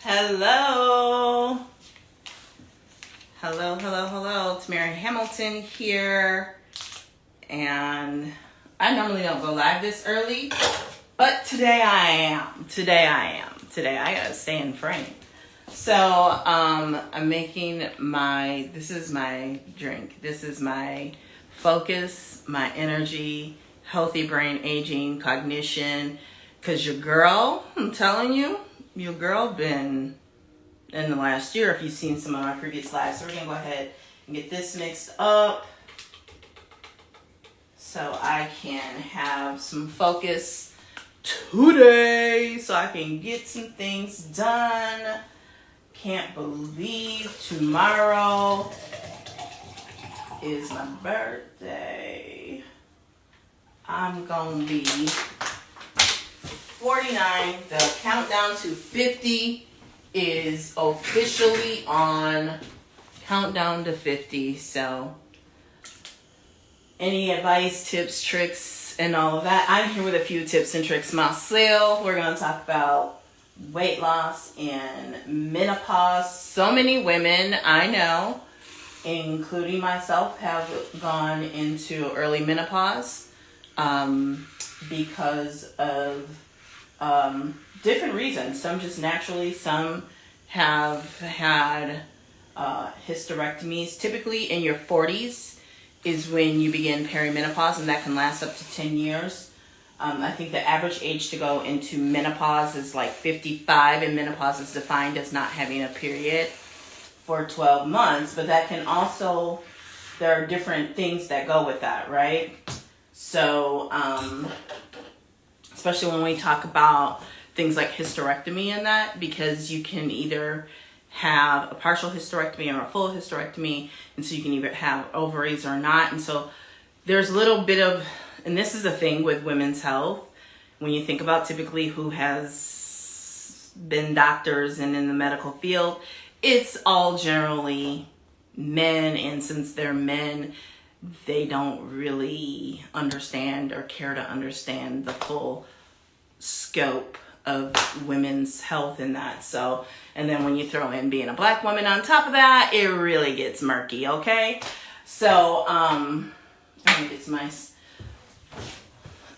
Hello. Hello. It's Mary Hamilton here. And I normally don't go live this early, but today I am. Today I gotta stay in frame. So I'm making this is my drink. This is my focus, my energy, healthy brain aging, cognition. Because your girl, I'm telling you, your girl been in the last year, if you've seen some of my previous lives. So we're going to go ahead and get this mixed up so I can have some focus today, so I can get some things done. Can't believe tomorrow is my birthday. I'm going to be 49. The countdown to 50 is officially on. Countdown to 50. So any advice, tips, tricks, and all of that, I'm here with a few tips and tricks myself. We're going to talk about weight loss and menopause. So many women I know, including myself, have gone into early menopause because of different reasons. Some just naturally, some have had hysterectomies. Typically in your 40s is when you begin perimenopause, and that can last up to 10 years. I think the average age to go into menopause is like 55, and menopause is defined as not having a period for 12 months. But that can also, there are different things that go with that, right? So, especially when we talk about things like hysterectomy and that, because you can either have a partial hysterectomy or a full hysterectomy, and so you can either have ovaries or not. And so there's a little bit of, and this is the thing with women's health, when you think about typically who has been doctors and in the medical field, it's all generally men, and since they're men, they don't really understand or care to understand the full scope of women's health in that. So, and then when you throw in being a black woman on top of that, it really gets murky, okay? So, I think it's nice.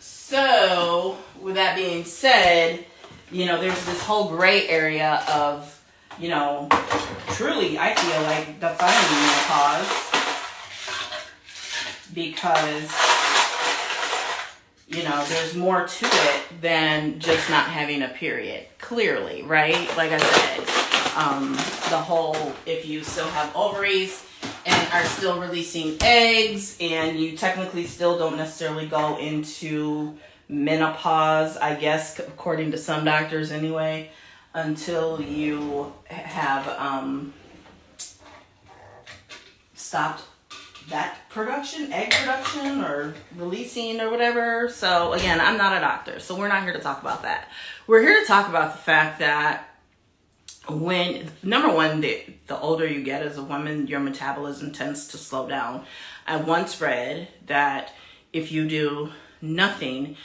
So, with that being said, you know, there's this whole gray area of, you know, truly, I feel like defining menopause, because, you know, there's more to it than just not having a period, clearly, right? Like I said, the whole, if you still have ovaries and are still releasing eggs, and you technically still don't necessarily go into menopause, I guess, according to some doctors anyway, until you have stopped that production, egg production or releasing or whatever. So again, I'm not a doctor, so we're not here to talk about that. We're here to talk about the fact that when, number one, the older you get as a woman, your metabolism tends to slow down. I once read that if you do nothing,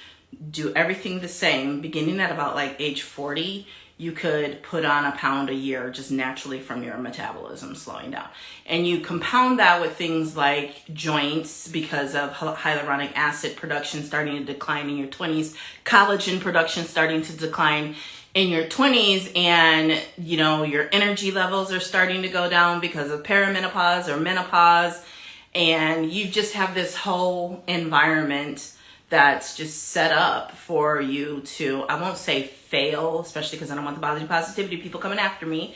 do everything the same, beginning at about like age 40, you could put on a pound a year just naturally from your metabolism slowing down. And you compound that with things like joints because of hyaluronic acid production starting to decline in your 20s, collagen production starting to decline in your 20s, and, you know, your energy levels are starting to go down because of perimenopause or menopause. And you just have this whole environment that's just set up for you to, I won't say fail, especially because I don't want the body positivity people coming after me.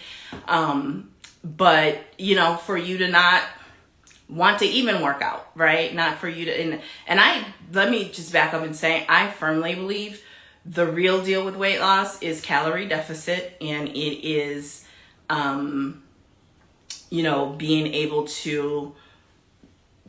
But, you know, for you to not want to even work out, right? Not for you to, let me just back up and say, I firmly believe the real deal with weight loss is calorie deficit, and it is, you know, being able to,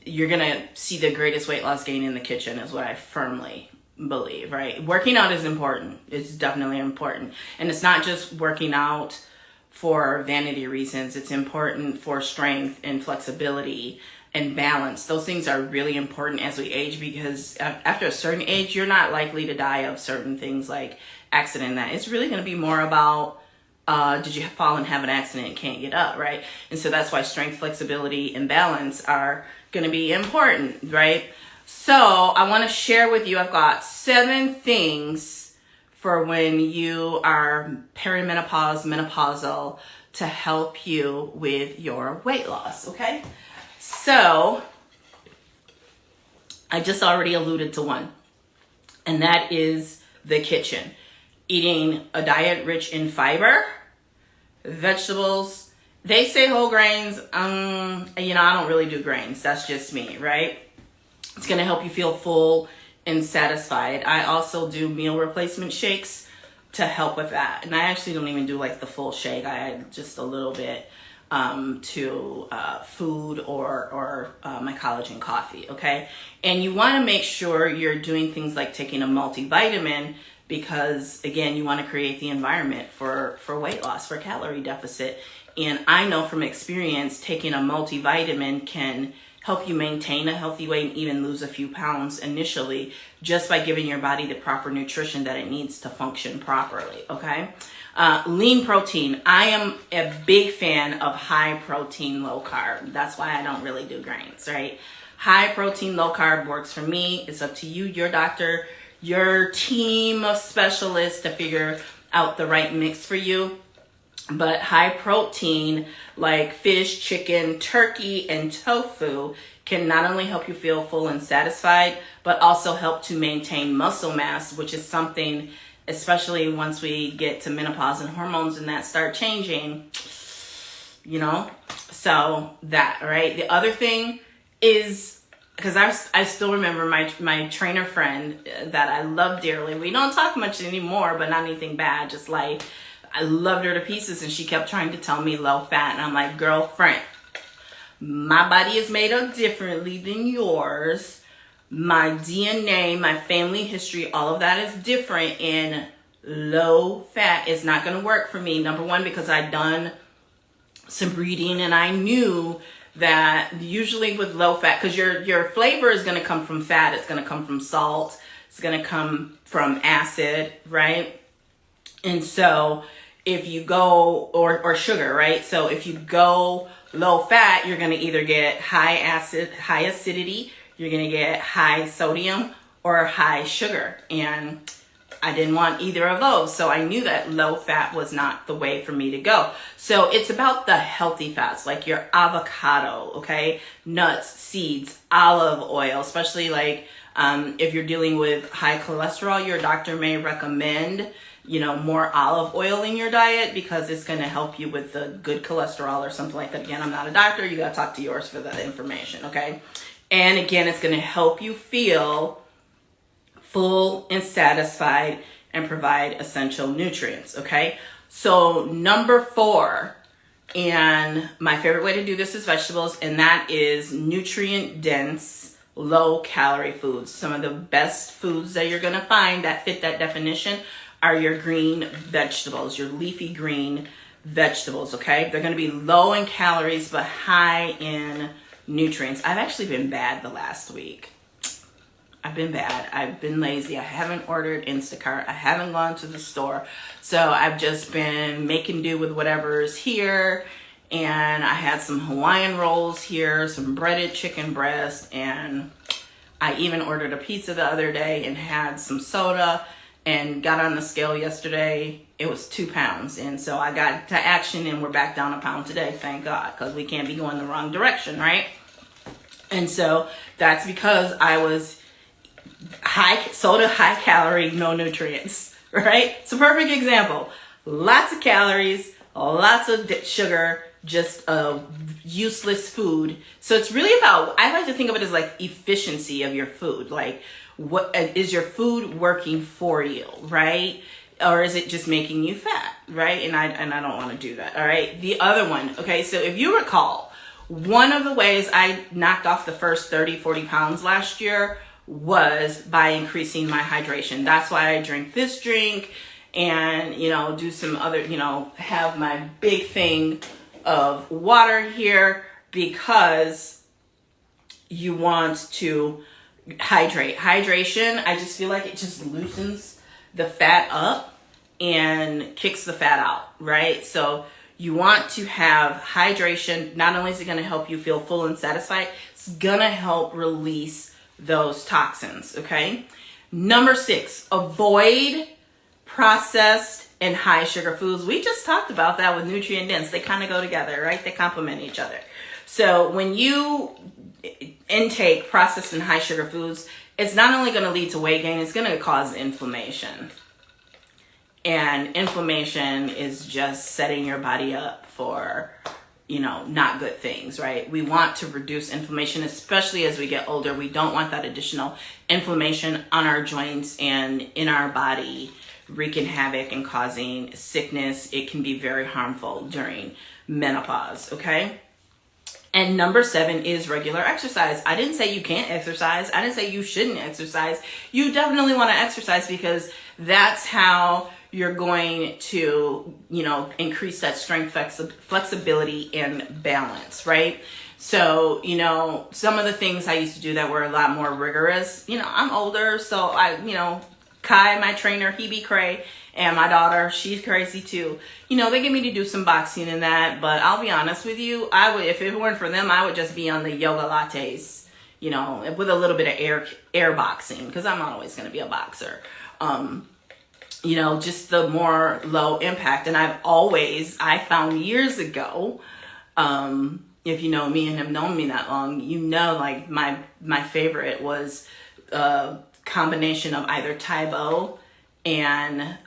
you're going to see the greatest weight loss gain in the kitchen is what I firmly believe, right? Working out is important. It's definitely important. And it's not just working out for vanity reasons. It's important for strength and flexibility and balance. Those things are really important as we age, because after a certain age, you're not likely to die of certain things like accident. That it's really going to be more about did you fall and have an accident and can't get up, right? And so that's why strength, flexibility, and balance are going to be important, right? So I want to share with you, I've got 7 things for when you are perimenopause, menopausal, to help you with your weight loss, okay? So I just already alluded to one, and that is the kitchen. Eating a diet rich in fiber, vegetables. They say whole grains. I don't really do grains. That's just me, right? It's going to help you feel full and satisfied. I also do meal replacement shakes to help with that. And I actually don't even do like the full shake. I add just a little bit to food or my collagen coffee, okay? And you want to make sure you're doing things like taking a multivitamin, because again, you want to create the environment for weight loss, for calorie deficit. And I know from experience, taking a multivitamin can help you maintain a healthy weight and even lose a few pounds initially, just by giving your body the proper nutrition that it needs to function properly, okay? Lean protein. I am a big fan of high protein, low carb. That's why I don't really do grains, right? High protein, low carb works for me. It's up to you, your doctor, your team of specialists to figure out the right mix for you. But high protein, like fish, chicken, turkey, and tofu, can not only help you feel full and satisfied, but also help to maintain muscle mass, which is something, especially once we get to menopause and hormones and that start changing, so that, right? The other thing is, because I still remember my trainer friend that I love dearly. We don't talk much anymore, but not anything bad, just like, I loved her to pieces, and she kept trying to tell me low fat. And I'm like, girlfriend, my body is made up differently than yours. My DNA, my family history, all of that is different. And low fat is not going to work for me. Number one, because I'd done some reading, and I knew that usually with low fat, because your flavor is going to come from fat. It's going to come from salt. It's going to come from acid, right? And so if you go, or sugar, right? So if you go low fat, you're going to either get high acid, high acidity, you're going to get high sodium, or high sugar. And I didn't want either of those. So I knew that low fat was not the way for me to go. So it's about the healthy fats, like your avocado, okay? Nuts, seeds, olive oil, especially like if you're dealing with high cholesterol, your doctor may recommend more olive oil in your diet, because it's going to help you with the good cholesterol or something like that. Again, I'm not a doctor. You got to talk to yours for that information, okay? And again, it's going to help you feel full and satisfied and provide essential nutrients, okay? So number 4, and my favorite way to do this is vegetables, and that is nutrient-dense, low-calorie foods. Some of the best foods that you're going to find that fit that definition are your green vegetables, your leafy green vegetables, okay? They're going to be low in calories, but high in nutrients. I've actually been bad the last week. I've been bad. I've been lazy. I haven't ordered Instacart. I haven't gone to the store. So I've just been making do with whatever is here. And I had some Hawaiian rolls here, some breaded chicken breast, and I even ordered a pizza the other day and had some soda, and got on the scale yesterday. It was 2 pounds. And so I got to action, and we're back down 1 pound today, thank God, because we can't be going the wrong direction, right? And so that's because I was high soda, high calorie, no nutrients, right? It's a perfect example. Lots of calories, lots of sugar, just useless food. So it's really about, I like to think of it as like efficiency of your food. Like, what is your food working for you, right? Or is it just making you fat, right? And I don't want to do that, all right? The other one, okay, so if you recall, one of the ways I knocked off the first 30, 40 pounds last year was by increasing my hydration. That's why I drink this drink and, do some other, have my big thing of water here, because you want to hydrate. Hydration, I just feel like it just loosens the fat up, and kicks the fat out, right? So you want to have hydration. Not only is it going to help you feel full and satisfied, it's going to help release those toxins, okay? Number 6, avoid processed and high sugar foods. We just talked about that with nutrient dense. They kind of go together, right? They complement each other. So when you intake processed and high sugar foods, it's not only going to lead to weight gain, it's going to cause inflammation. And inflammation is just setting your body up for, not good things, right? We want to reduce inflammation, especially as we get older. We don't want that additional inflammation on our joints and in our body, wreaking havoc and causing sickness. It can be very harmful during menopause, okay? And number 7 is regular exercise. I didn't say you can't exercise. I didn't say you shouldn't exercise. You definitely want to exercise because that's how you're going to, increase that strength, flexibility, and balance, right? So, some of the things I used to do that were a lot more rigorous, I'm older, so Kai, my trainer, he be cray, and my daughter, she's crazy too. They get me to do some boxing and that, but I'll be honest with you, I would, if it weren't for them, I would just be on the yoga lattes, with a little bit of air boxing, because I'm not always going to be a boxer. Just the more low impact. And I found years ago, if you know me and have known me that long, like my favorite was a combination of either Taebo and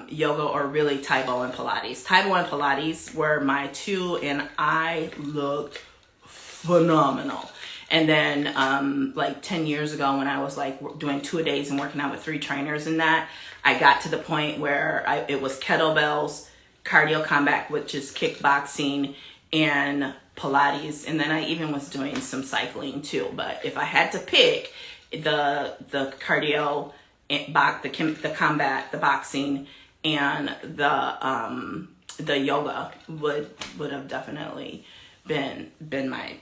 yoga, or really Taebo and Pilates. Taebo and Pilates were my 2, and I looked phenomenal. And then like 10 years ago, when I was like doing 2-a-days and working out with 3 trainers and that, I got to the point where it was kettlebells, cardio combat, which is kickboxing, and Pilates. And then I even was doing some cycling too. But if I had to pick, the cardio, the combat, the boxing, and the yoga would have definitely been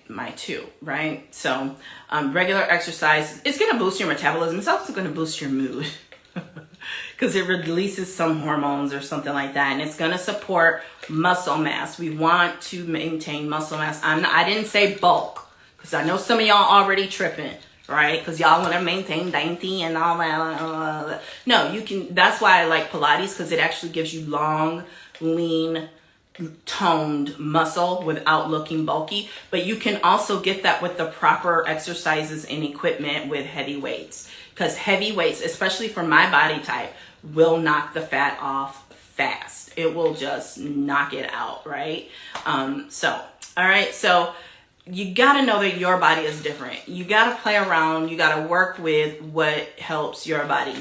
my 2, right? So regular exercise, it's going to boost your metabolism. It's also going to boost your mood because it releases some hormones or something like that, and it's going to support muscle mass. We want to maintain muscle mass. I didn't say bulk, because I know some of y'all already tripping, right? Because y'all want to maintain dainty and all that. No, you can. That's why I like Pilates, because it actually gives you long, lean, toned muscle without looking bulky. But you can also get that with the proper exercises and equipment with heavy weights, because heavy weights, especially for my body type, will knock the fat off fast. It will just knock it out, right? So you got to know that your body is different. You got to play around. You got to work with what helps your body.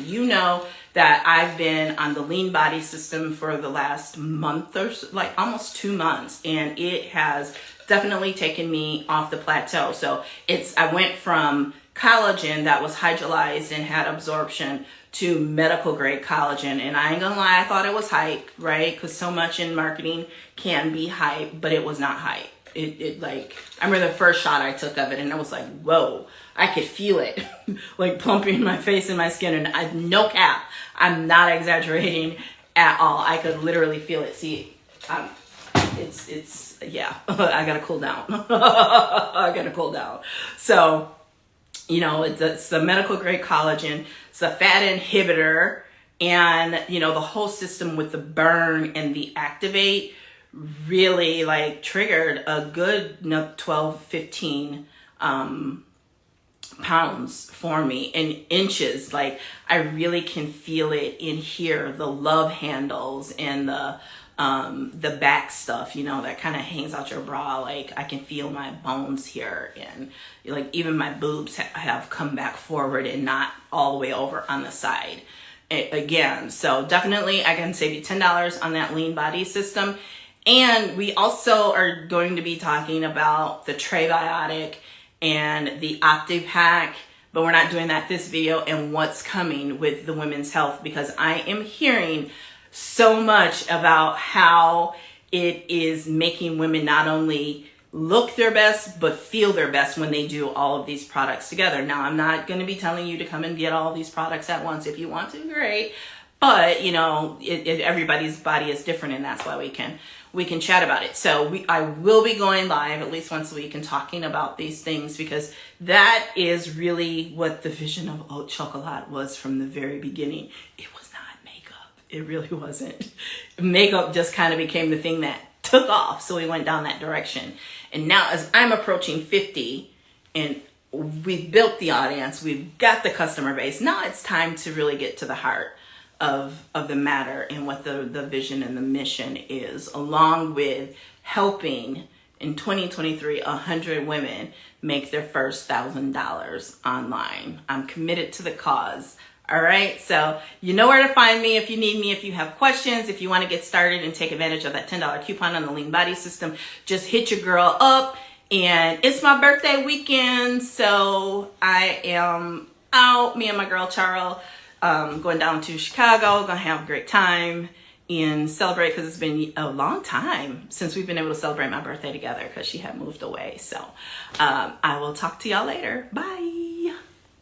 That I've been on the lean body system for the last month or so, like almost 2 months, and it has definitely taken me off the plateau. So I went from collagen that was hydrolyzed and had absorption to medical grade collagen. And I ain't gonna lie, I thought it was hype, right? Because so much in marketing can be hype, but it was not hype. I remember the first shot I took of it, and I was like, whoa, I could feel it like pumping my face and my skin. And no cap, I'm not exaggerating at all. I could literally feel it. See, yeah, I gotta cool down. I gotta cool down. So, it's the medical grade collagen. It's a fat inhibitor, and, the whole system with the burn and the activate really triggered a good 12, 15 pounds for me in inches. I really can feel it in here, the love handles and the back stuff, that kind of hangs out your bra. I can feel my bones here, and even my boobs have come back forward and not all the way over on the side again. So definitely I can save you $10 on that lean body system. And we also are going to be talking about the Trebiotic and the OptiPack, but we're not doing that this video, and what's coming with the women's health, because I am hearing so much about how it is making women not only look their best, but feel their best when they do all of these products together. Now, I'm not going to be telling you to come and get all these products at once. If you want to, great. But, you know, everybody's body is different, and that's why we can chat about it. So I will be going live at least once a week and talking about these things, because that is really what the vision of Haute Chocolate was from the very beginning. It was not makeup. It really wasn't. Makeup just kind of became the thing that took off. So we went down that direction. And now as I'm approaching 50 and we've built the audience, we've got the customer base, now it's time to really get to the heart of the matter and what the vision and the mission is, along with helping in 2023 100 women make their first $1,000 online. I'm committed to the cause. All right, so you know where to find me if you need me, if you have questions, if you want to get started and take advantage of that $10 coupon on the Lean Body System. Just hit your girl up. And it's my birthday weekend, so I am out, me and my girl Charles, going down to Chicago, gonna have a great time and celebrate, because it's been a long time since we've been able to celebrate my birthday together, because she had moved away. So I will talk to y'all later. Bye.